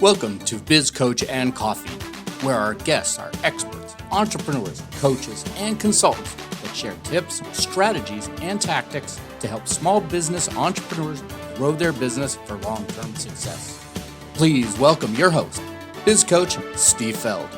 Welcome to Biz Coach and Coffee, where our guests are experts, entrepreneurs, coaches, and consultants that share tips, strategies, and tactics to help small business entrepreneurs grow their business for long-term success. Please welcome your host, Biz Coach Steve Feld.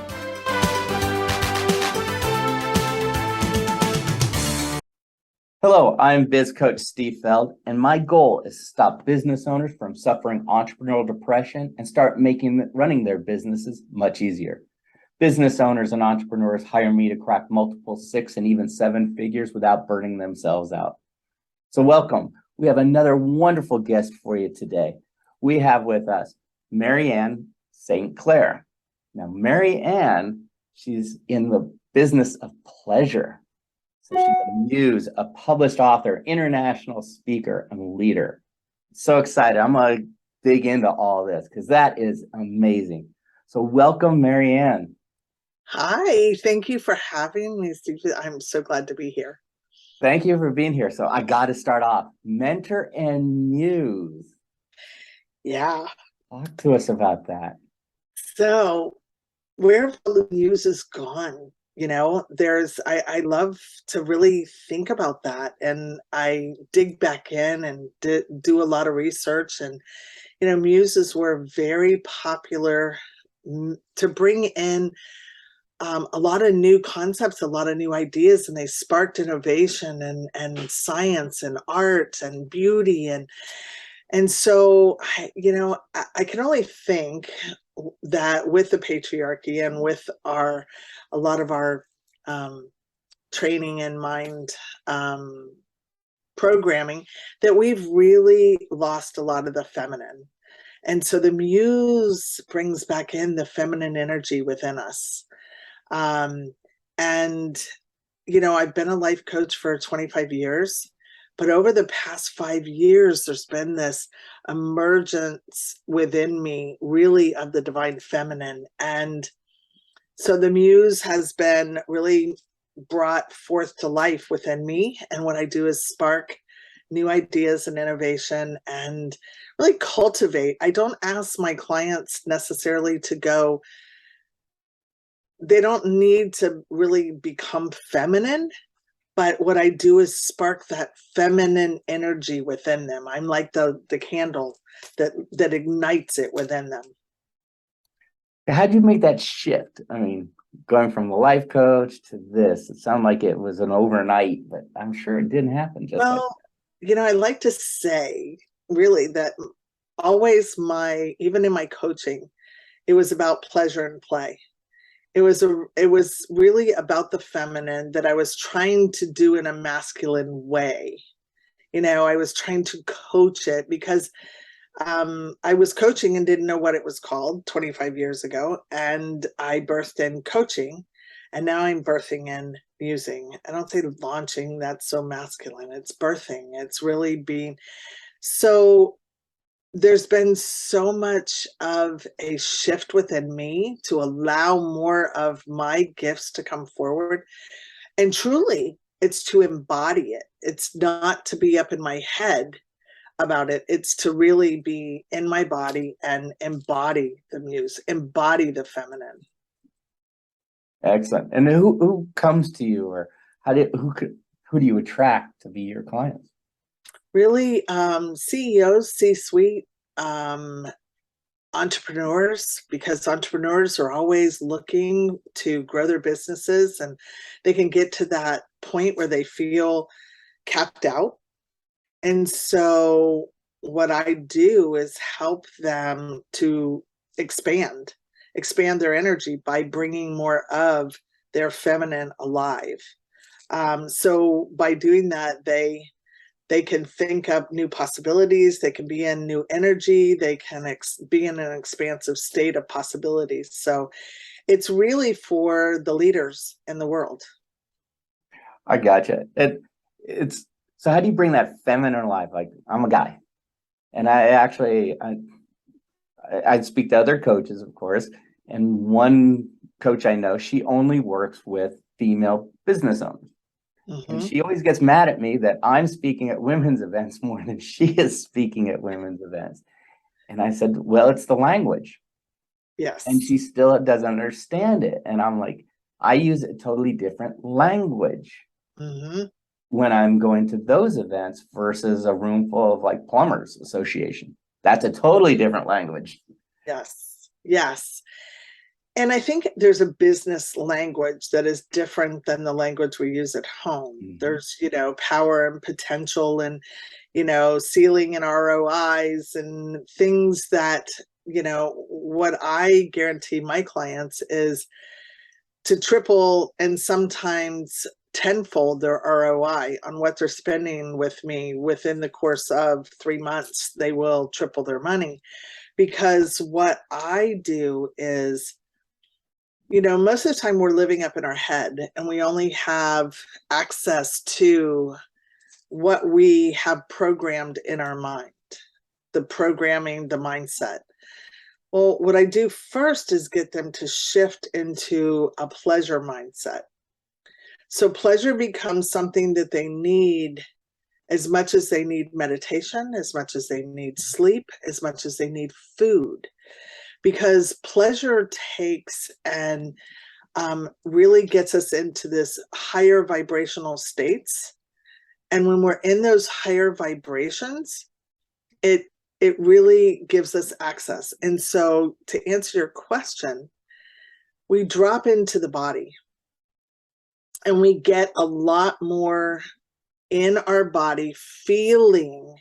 Hello, I'm Biz Coach Steve Feld, and my goal is to stop business owners from suffering entrepreneurial depression and start making running their businesses much easier. Business owners and entrepreneurs hire me to crack multiple 6 and even 7 figures without burning themselves out. So welcome. We have another wonderful guest for you today. We have with us Marianne StClair. Now, Marianne, she's in the business of pleasure. So she's a muse, a published author, international speaker, and leader. So excited. I'm going to dig into all this because that is amazing. So welcome, Marianne. Hi, thank you for having me, Steve. I'm so glad to be here. Thank you for being here. So I got to start off. Mentor and muse. Yeah. Talk to us about that. So where have the muses gone? You know, I love to really think about that. And I dig back in and do a lot of research. And, you know, muses were very popular to bring in a lot of new concepts, a lot of new ideas, and they sparked innovation and science and art and beauty. And so, I can only think that with the patriarchy and with a lot of our training and mind programming, that we've really lost a lot of the feminine. And so the muse brings back in the feminine energy within us. And, you know, I've been a life coach for 25 years. But over the past 5 years, there's been this emergence within me, really, of the divine feminine. And so the muse has been really brought forth to life within me. And what I do is spark new ideas and innovation and really cultivate. I don't ask my clients necessarily to go, they don't need to really become feminine. But what I do is spark that feminine energy within them. I'm like the candle that ignites it within them. How'd you make that shift? I mean, going from the life coach to this, it sounded like it was an overnight, but I'm sure it didn't happen just like that. You know, I like to say really that always even in my coaching, it was about pleasure and play. It was really about the feminine that I was trying to do in a masculine way. You know, I was trying to coach it because I was coaching and didn't know what it was called 25 years ago. And I birthed in coaching, and now I'm birthing in musing. I don't say launching, that's so masculine. It's birthing. It's really being. So there's been so much of a shift within me to allow more of my gifts to come forward. And truly, it's to embody it. It's not to be up in my head about it. It's to really be in my body and embody the muse, embody the feminine. Excellent. And who comes to you, or who do you attract to be your clients? Really, CEOs, C-suite, entrepreneurs, because entrepreneurs are always looking to grow their businesses, and they can get to that point where they feel capped out. And so what I do is help them to expand their energy by bringing more of their feminine alive. So by doing that, they can think up new possibilities. They can be in new energy. They can be in an expansive state of possibilities. So it's really for the leaders in the world. I gotcha. So how do you bring that feminine alive? Like, I'm a guy, and I speak to other coaches, of course, and one coach I know, she only works with female business owners. Mm-hmm. And she always gets mad at me that I'm speaking at women's events more than she is speaking at women's events. And I said, well, it's the language. Yes. and she still doesn't understand it. And I'm like, I use a totally different language Hmm. when I'm going to those events versus a room full of like plumbers association. That's a totally different language. Yes. Yes. And I think there's a business language that is different than the language we use at home. There's, power and potential and, ceiling and ROIs and things that, what I guarantee my clients is to triple and sometimes tenfold their ROI on what they're spending with me. Within the course of 3 months, they will triple their money. Because what I do is, most of the time we're living up in our head and we only have access to what we have programmed in our mind, the programming, the mindset. Well, what I do first is get them to shift into a pleasure mindset. So pleasure becomes something that they need as much as they need meditation, as much as they need sleep, as much as they need food. Because pleasure takes and really gets us into this higher vibrational states. And when we're in those higher vibrations, it really gives us access. And so to answer your question, we drop into the body and we get a lot more in our body, feeling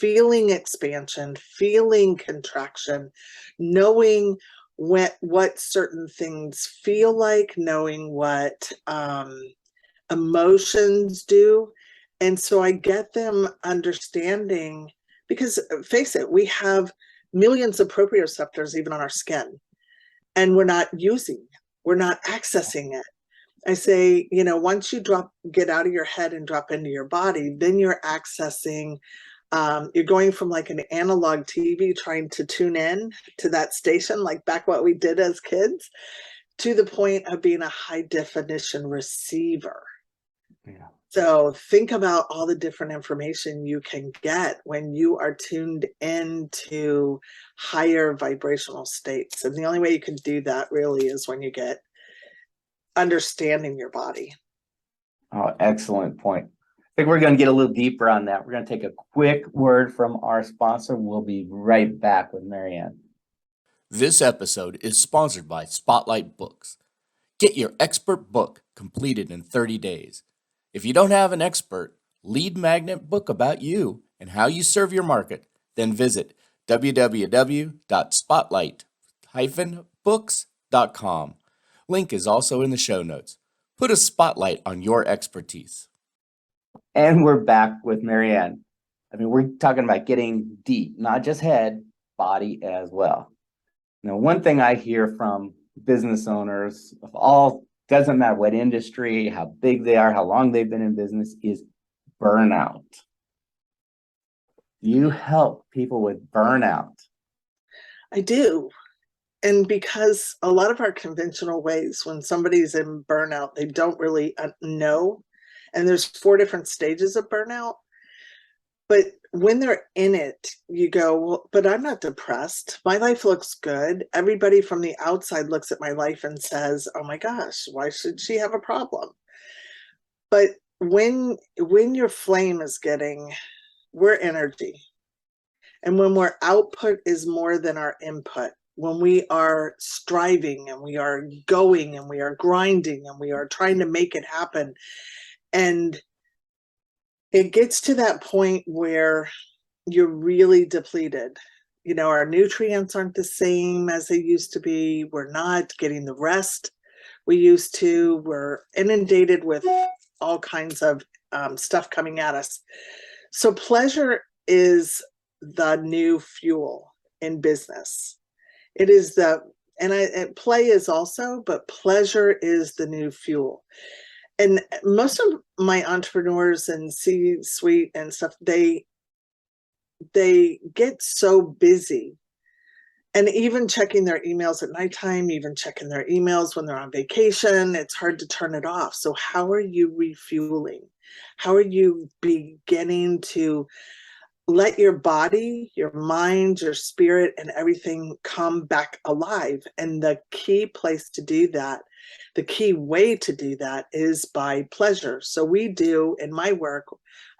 expansion, feeling contraction, knowing what certain things feel like, knowing what emotions do. And so I get them understanding, because face it, we have millions of proprioceptors even on our skin, and we're not accessing it. I say, once you get out of your head and drop into your body, then you're accessing, you're going from like an analog TV trying to tune in to that station, like back what we did as kids, to the point of being a high definition receiver. Yeah. So think about all the different information you can get when you are tuned into higher vibrational states. And the only way you can do that really is when you get understanding your body. Oh, excellent point. I think we're going to get a little deeper on that. We're going to take a quick word from our sponsor. We'll be right back with Marianne. This episode is sponsored by Spotlight Books. Get your expert book completed in 30 days. If you don't have an expert lead magnet book about you and how you serve your market, then visit www.spotlight-books.com. Link is also in the show notes. Put a spotlight on your expertise. And we're back with Marianne. I mean, we're talking about getting deep, not just head, body as well. Now, one thing I hear from business owners of all, doesn't matter what industry, how big they are, how long they've been in business, is burnout. You help people with burnout. I do. And because a lot of our conventional ways, when somebody's in burnout, they don't really know. And there's 4 different stages of burnout. But when they're in it, you go, well, but I'm not depressed. My life looks good. Everybody from the outside looks at my life and says, oh my gosh, why should she have a problem? But when your flame is getting, we're energy. And when our output is more than our input, when we are striving and we are going and we are grinding and we are trying to make it happen, and it gets to that point where you're really depleted. Our nutrients aren't the same as they used to be. We're not getting the rest we used to. We're inundated with all kinds of stuff coming at us. So pleasure is the new fuel in business. It is and play is also, but pleasure is the new fuel. And most of my entrepreneurs and C-suite and stuff, they get so busy, and even checking their emails at nighttime, even checking their emails when they're on vacation, it's hard to turn it off. So how are you refueling? How are you beginning to let your body, your mind, your spirit, and everything come back alive. And the key place to do that, the key way to do that is by pleasure. So we do, in my work,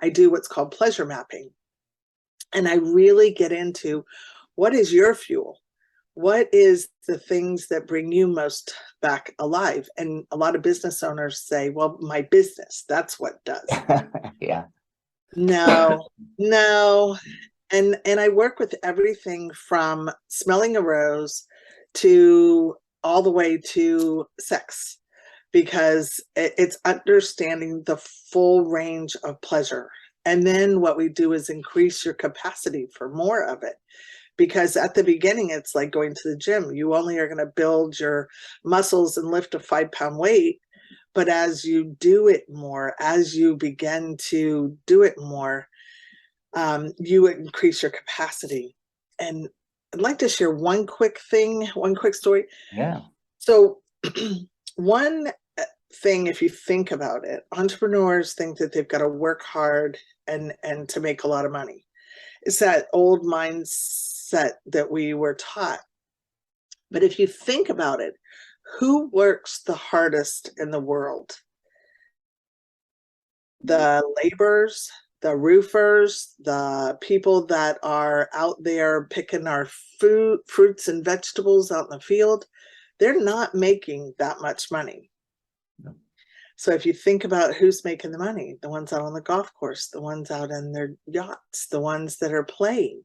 I do what's called pleasure mapping. And I really get into what is your fuel? What is the things that bring you most back alive? And a lot of business owners say, well, my business, that's what does. Yeah. No, no. And I work with everything from smelling a rose to all the way to sex, because it's understanding the full range of pleasure. And then what we do is increase your capacity for more of it. Because at the beginning, it's like going to the gym. You only are going to build your muscles and lift a 5-pound weight. But as you do it more, as you begin to do it more, you increase your capacity. And I'd like to share one quick story. Yeah. So one thing, if you think about it, entrepreneurs think that they've got to work hard and to make a lot of money. It's that old mindset that we were taught. But if you think about it, who works the hardest in the world? The laborers, the roofers, the people that are out there picking our fruits and vegetables out in the field. They're not making that much money. No. So if you think about who's making the money, the ones out on the golf course, the ones out in their yachts, the ones that are playing.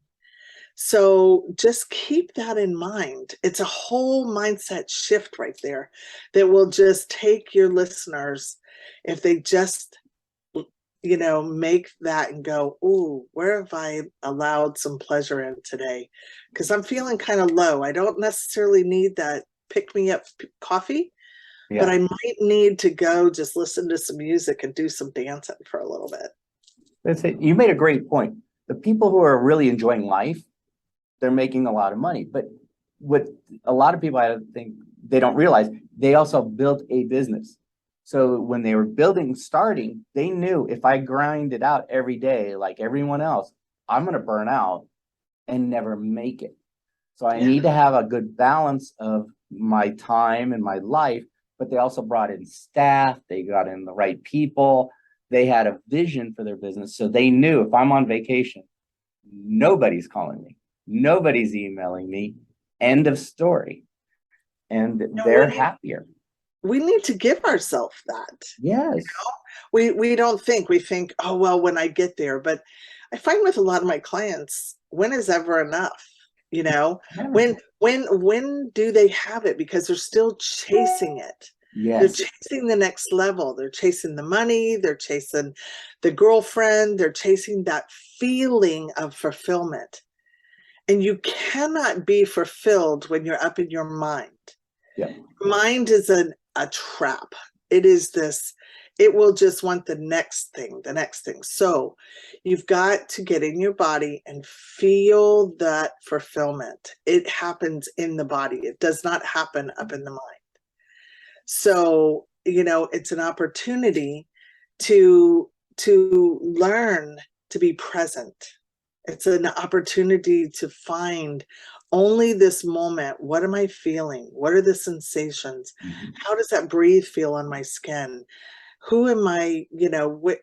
So just keep that in mind. It's a whole mindset shift right there that will just take your listeners, if they just, make that and go, ooh, where have I allowed some pleasure in today? Because I'm feeling kind of low. I don't necessarily need that pick-me-up coffee, but I might need to go just listen to some music and do some dancing for a little bit. That's it. You made a great point. The people who are really enjoying life, they're making a lot of money. But what a lot of people, I think, they don't realize, they also built a business. So when they were starting, they knew if I grind it out every day like everyone else, I'm going to burn out and never make it. So I need to have a good balance of my time and my life. But they also brought in staff. They got in the right people. They had a vision for their business. So they knew if I'm on vacation, nobody's calling me. Nobody's emailing me. End of story. And they're happier. We need to give ourselves that. Yes. We don't think, we think, oh, well, when I get there. But I find with a lot of my clients, when is ever enough? When do they have it? Because they're still chasing it. Yes. They're chasing the next level. They're chasing the money. They're chasing the girlfriend. They're chasing that feeling of fulfillment. And you cannot be fulfilled when you're up in your mind. Yeah. Mind is a trap. It is this, it will just want the next thing. So you've got to get in your body and feel that fulfillment. It happens in the body. It does not happen up in the mind. So, it's an opportunity to learn to be present. It's an opportunity to find only this moment. What am I feeling? What are the sensations? Mm-hmm. How does that breathe feel on my skin? Who am I,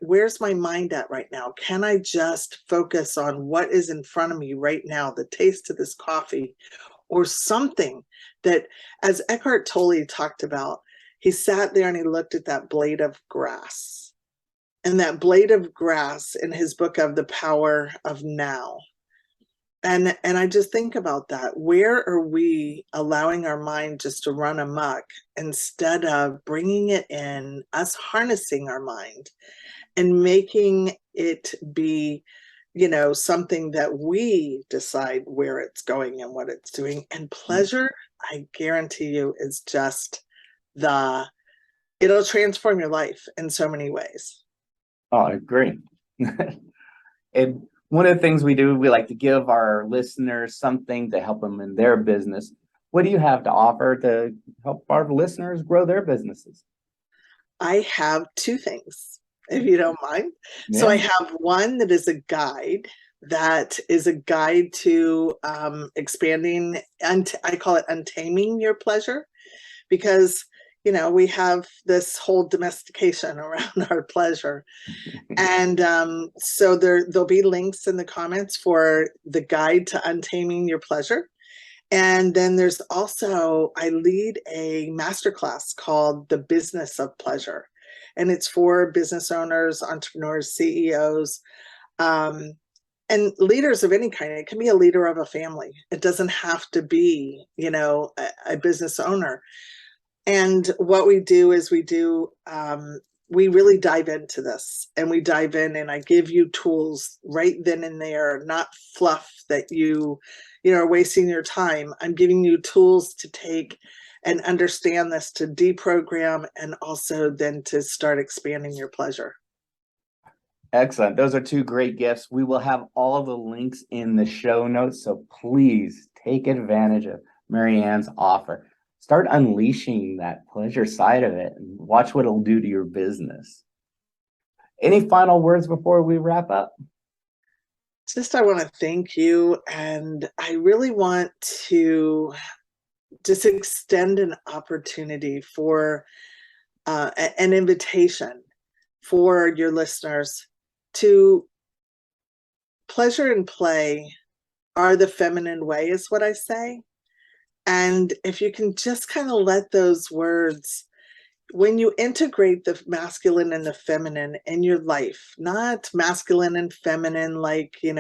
where's my mind at right now? Can I just focus on what is in front of me right now, the taste of this coffee or something that, as Eckhart Tolle talked about, he sat there and he looked at that blade of grass. And that blade of grass in his book of The Power of Now. And I just think about that. Where are we allowing our mind just to run amok instead of bringing it in, us harnessing our mind and making it be, something that we decide where it's going and what it's doing. And pleasure, I guarantee you, is just it'll transform your life in so many ways. Oh, I agree. And one of the things we do, we like to give our listeners something to help them in their business. What do you have to offer to help our listeners grow their businesses? I have two things, if you don't mind. Yeah. So I have one that is a guide that is a guide to expanding, and I call it untaming your pleasure, because we have this whole domestication around our pleasure. And so there'll be links in the comments for the guide to untaming your pleasure. And then there's also, I lead a masterclass called The Business of Pleasure. And it's for business owners, entrepreneurs, CEOs, and leaders of any kind. It can be a leader of a family. It doesn't have to be, a business owner. And what we do is we really dive into this, and we dive in, and I give you tools right then and there, not fluff that you are wasting your time. I'm giving you tools to take and understand this, to deprogram, and also then to start expanding your pleasure. Excellent. Those are two great gifts. We will have all of the links in the show notes, so please take advantage of Marianne's offer. Start unleashing that pleasure side of it and watch what it'll do to your business. Any final words before we wrap up? Just, I want to thank you, and I really want to just extend an opportunity for an invitation for your listeners to pleasure and play are the feminine way, is what I say. And if you can just kind of let those words, when you integrate the masculine and the feminine in your life, not masculine and feminine like, like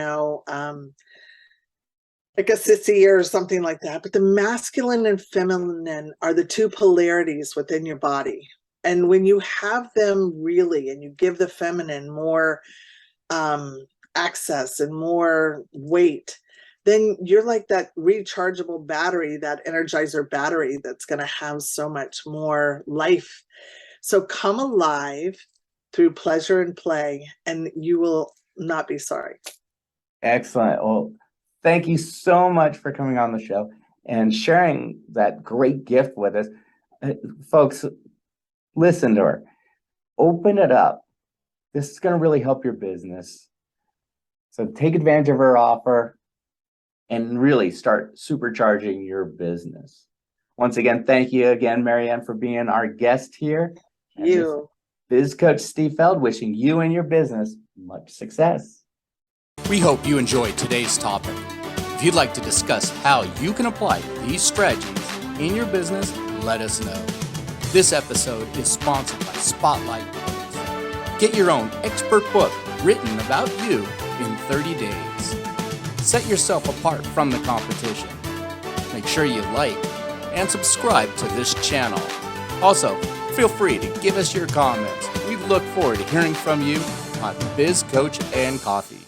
a sissy or something like that, but the masculine and feminine are the two polarities within your body. And when you have them really, and you give the feminine more access and more weight, then you're like that rechargeable battery, that energizer battery that's going to have so much more life. So come alive through pleasure and play, and you will not be sorry. Excellent. Well, thank you so much for coming on the show and sharing that great gift with us. Folks, listen to her. Open it up. This is going to really help your business. So take advantage of her offer and really start supercharging your business. Once again, thank you again, Marianne, for being our guest here. You. Biz Coach Steve Feld wishing you and your business much success. We hope you enjoyed today's topic. If you'd like to discuss how you can apply these strategies in your business, let us know. This episode is sponsored by Spotlight Books. Get your own expert book written about you in 30 days. Set yourself apart from the competition. Make sure you like and subscribe to this channel. Also, feel free to give us your comments. We look forward to hearing from you on Biz Coach and Coffee.